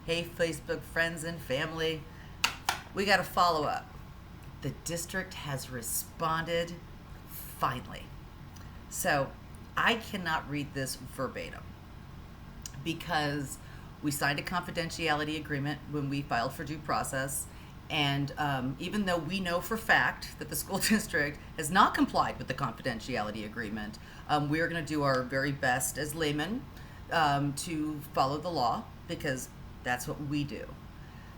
Hey, Facebook friends and family, we got to follow up. The district has responded finally. So I cannot read this verbatim because we signed a confidentiality agreement when we filed for due process. And even though we know for fact that the school district has not complied with the confidentiality agreement, we're going to do our very best as laymen to follow the law because that's what we do.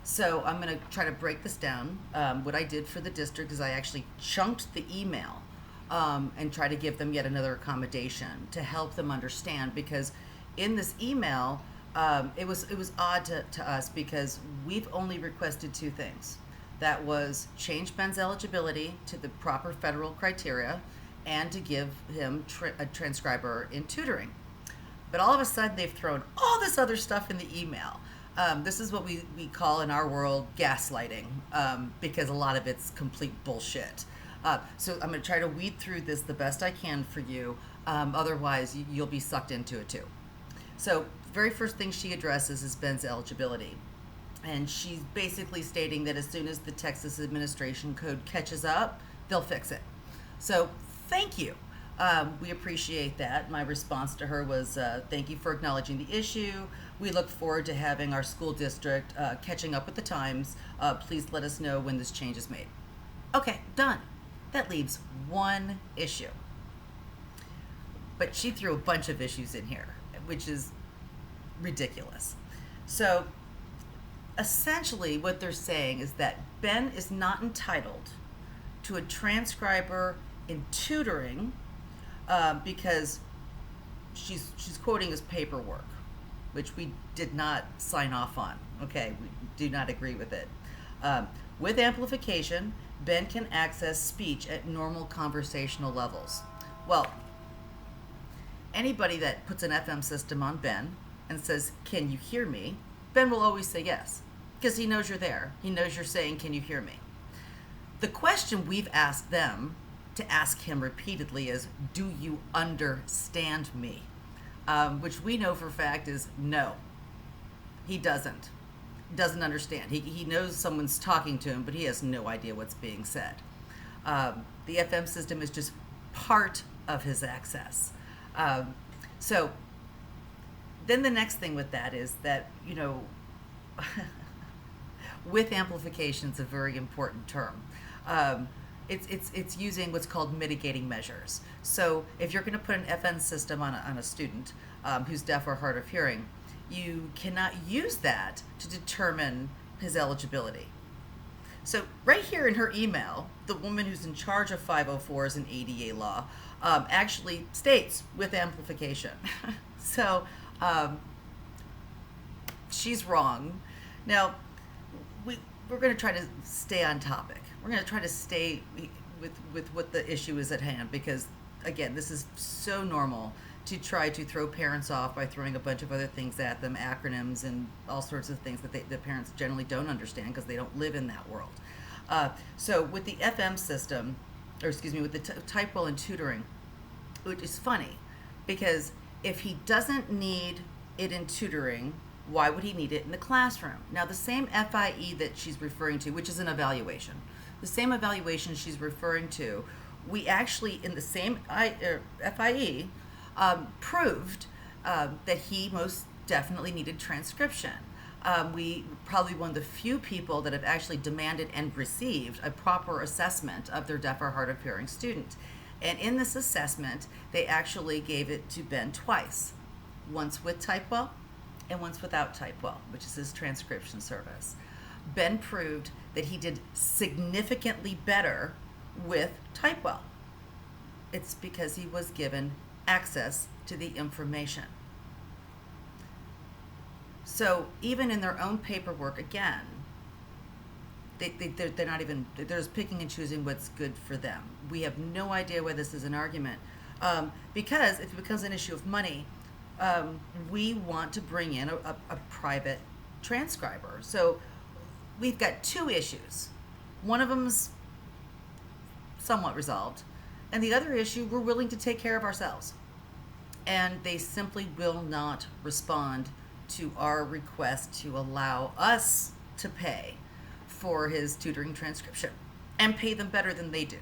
So I'm going to try to break this down. What I did for the district is I actually chunked the email and try to give them yet another accommodation to help them understand, because in this email, it was odd to us because we've only requested two things. That was change Ben's eligibility to the proper federal criteria and to give him a transcriber in tutoring. But all of a sudden they've thrown all this other stuff in the email. This is what we call in our world gaslighting, because a lot of it's complete bullshit. So I'm going to try to weed through this the best I can for you. Otherwise, you'll be sucked into it too. So the very first thing she addresses is Ben's eligibility. And she's basically stating that as soon as the Texas Administration Code catches up, they'll fix it. So thank you. We appreciate that. My response to her was, thank you for acknowledging the issue. We look forward to having our school district catching up with the times. Please let us know when this change is made. Okay, done. That leaves one issue. But she threw a bunch of issues in here, which is ridiculous. So essentially what they're saying is that Ben is not entitled to a transcriber in tutoring because she's quoting his paperwork, which we did not sign off on. Okay, we do not agree with it. With amplification, Ben can access speech at normal conversational levels. Well, anybody that puts an FM system on Ben and says, "Can you hear me?" Ben will always say yes, because he knows you're there. He knows you're saying, "Can you hear me?" The question we've asked them to ask him repeatedly is, "Do you understand me?" Which we know for a fact is no. He doesn't understand. He knows someone's talking to him, but he has no idea what's being said. The FM system is just part of his access. So then the next thing with that is that, with amplification, it's a very important term. It's using what's called mitigating measures. So if you're going to put an FN system on a student who's deaf or hard of hearing, you cannot use that to determine his eligibility. So right here in her email, the woman who's in charge of 504s and ADA law actually states with amplification. So she's wrong. Now, we're going to try to stay on topic. We're going to try to stay with what the issue is at hand, because, again, this is so normal to try to throw parents off by throwing a bunch of other things at them, acronyms and all sorts of things that the parents generally don't understand because they don't live in that world. So with the FM system, with the type well in tutoring, which is funny, because if he doesn't need it in tutoring, why would he need it in the classroom? Now, the same FIE that she's referring to, which is an evaluation, the same evaluation she's referring to, we actually, in the same FIE, proved that he most definitely needed transcription. We probably one of the few people that have actually demanded and received a proper assessment of their deaf or hard of hearing student. And in this assessment, they actually gave it to Ben twice, once with Typewell and once without Typewell, which is his transcription service. Ben proved that he did significantly better with Typewell. It's because he was given access to the information. So even in their own paperwork, again, they're not even, they're just picking and choosing what's good for them. We have no idea why this is an argument. Because if it becomes an issue of money, we want to bring in a private transcriber. So we've got two issues. One of them's somewhat resolved, and the other issue we're willing to take care of ourselves. And they simply will not respond to our request to allow us to pay for his tutoring transcription and pay them better than they do.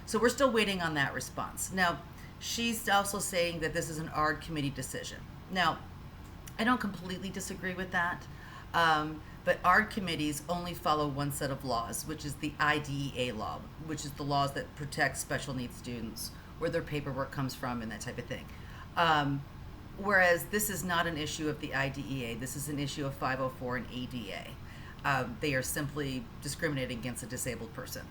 So we're still waiting on that response. Now, she's also saying that this is an ARD committee decision. Now, I don't completely disagree with that, but ARD committees only follow one set of laws, which is the IDEA law, which is the laws that protect special needs students, where their paperwork comes from and that type of thing. Whereas this is not an issue of the IDEA, this is an issue of 504 and ADA. They are simply discriminating against a disabled person,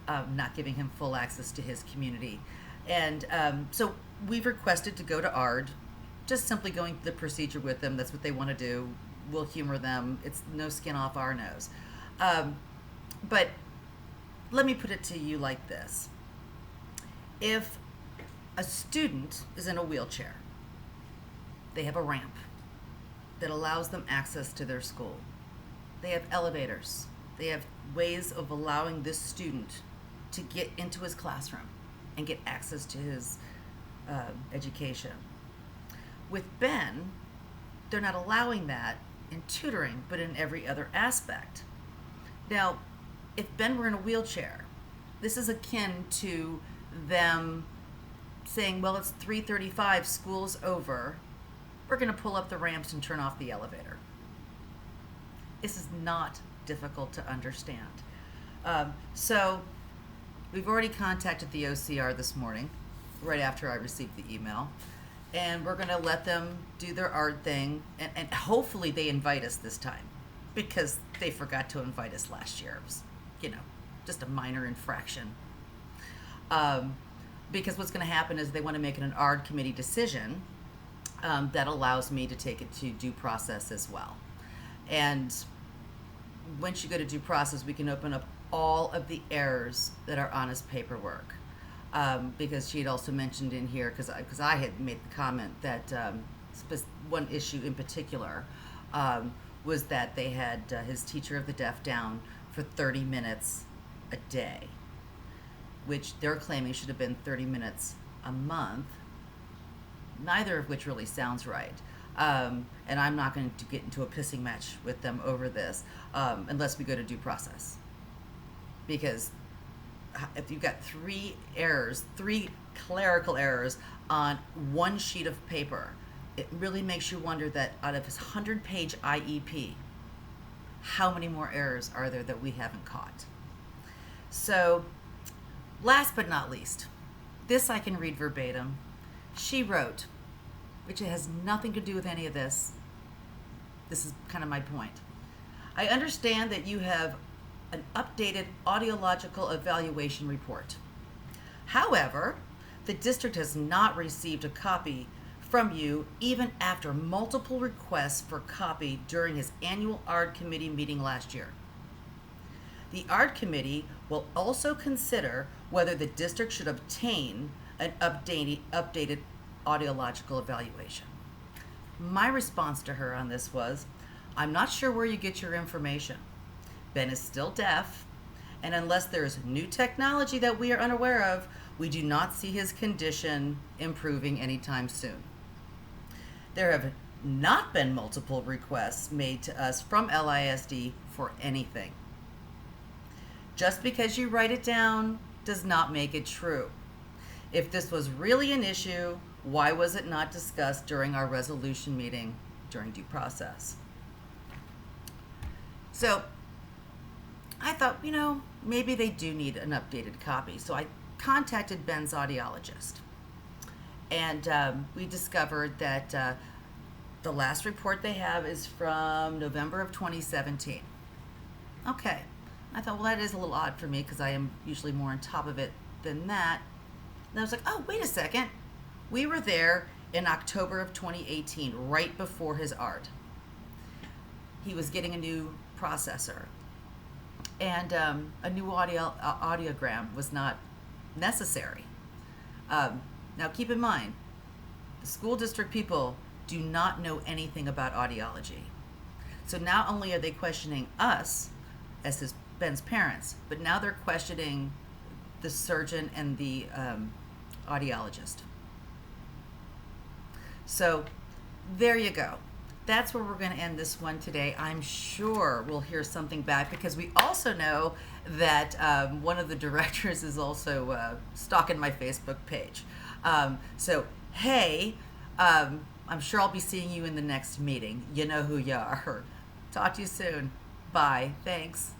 not giving him full access to his community. And so we've requested to go to ARD, just simply going through the procedure with them. That's what they want to do. We'll humor them. It's no skin off our nose. But let me put it to you like this. If a student is in a wheelchair, they have a ramp that allows them access to their school. They have elevators. They have ways of allowing this student to get into his classroom and get access to his education. With Ben, they're not allowing that in tutoring, but in every other aspect. Now, if Ben were in a wheelchair, this is akin to them saying, well, it's 3:35, school's over, we're going to pull up the ramps and turn off the elevator. This is not difficult to understand. So we've already contacted the OCR this morning, right after I received the email, and we're going to let them do their ARD thing, and hopefully they invite us this time, because they forgot to invite us last year. It was, just a minor infraction. Because what's going to happen is they want to make it an ARD committee decision that allows me to take it to due process as well. And once you go to due process, we can open up all of the errors that are on his paperwork. Because she had also mentioned in here, because I had made the comment that one issue in particular was that they had his teacher of the deaf down for 30 minutes a day, which they're claiming should have been 30 minutes a month, neither of which really sounds right. And I'm not going to get into a pissing match with them over this unless we go to due process. Because if you've got three clerical errors on one sheet of paper, it really makes you wonder that out of his 100-page IEP, how many more errors are there that we haven't caught? So, last but not least, this I can read verbatim. She wrote, which has nothing to do with any of this. This is kind of my point. I understand that you have an updated audiological evaluation report. However, the district has not received a copy from you even after multiple requests for copy during his annual ARD committee meeting last year. The ARD committee will also consider whether the district should obtain an updated audiological evaluation. My response to her on this was, I'm not sure where you get your information. Ben is still deaf, and unless there is new technology that we are unaware of, we do not see his condition improving anytime soon. There have not been multiple requests made to us from LISD for anything. Just because you write it down does not make it true. If this was really an issue, why was it not discussed during our resolution meeting during due process? So I thought, maybe they do need an updated copy. So I contacted Ben's audiologist. And we discovered that the last report they have is from November of 2017. Okay. I thought, well, that is a little odd for me because I am usually more on top of it than that. And I was like, oh, wait a second. We were there in October of 2018, right before his ARD. He was getting a new processor. And a new audiogram was not necessary. Now, keep in mind, the school district people do not know anything about audiology. So not only are they questioning us as Ben's parents, but now they're questioning the surgeon and the audiologist. So there you go. that's where we're going to end this one today. I'm sure we'll hear something back because we also know that one of the directors is also stalking my Facebook page. So, hey, I'm sure I'll be seeing you in the next meeting. You know who you are. Talk to you soon. Bye. Thanks.